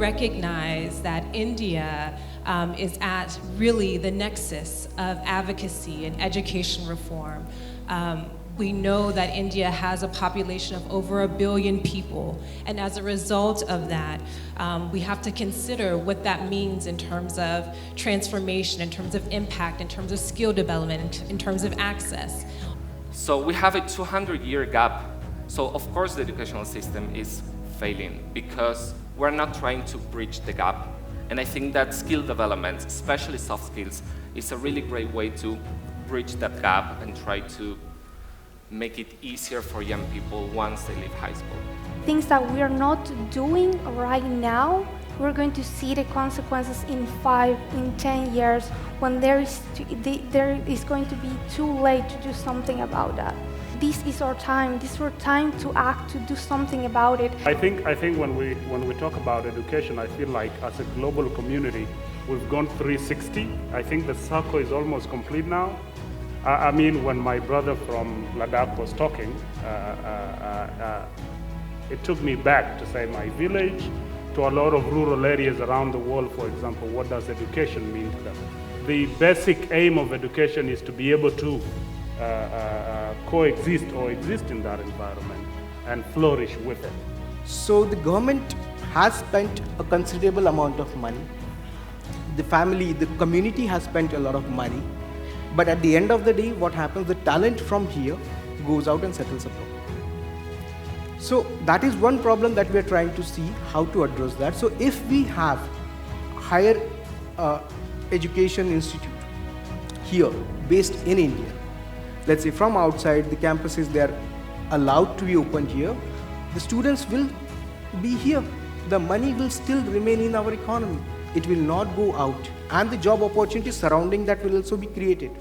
recognize that India is at really the nexus of advocacy and education reform. We know that India has a population of over 1 billion people, and as a result of that, we have to consider what that means in terms of transformation, in terms of impact, in terms of skill development, in terms of access. So we have a 200-year gap. So of course the educational system is failing because we're not trying to bridge the gap. And I think that skill development, especially soft skills, is a really great way to bridge that gap and try to make it easier for young people once they leave high school. Things that we are not doing right now, we're going to see the consequences in 5, in 10 years when there is going to be too late to do something about that. This is our time. This is our time to act, to do something about it. I think when we talk about education, I feel like as a global community, we've gone 360. I think the circle is almost complete now. I mean, when my brother from Ladakh was talking, it took me back to say my village, to a lot of rural areas around the world, for example. What does education mean to them? The basic aim of education is to be able to coexist or exist in that environment and flourish with it. So the government has spent a considerable amount of money. The family, the community has spent a lot of money. But at the end of the day, what happens, the talent from here goes out and settles abroad. So that is one problem that we are trying to see how to address that. So if we have higher education institute here, based in India, let's say from outside, the campuses, they are allowed to be opened here, the students will be here. The money will still remain in our economy. It will not go out. And the job opportunities surrounding that will also be created.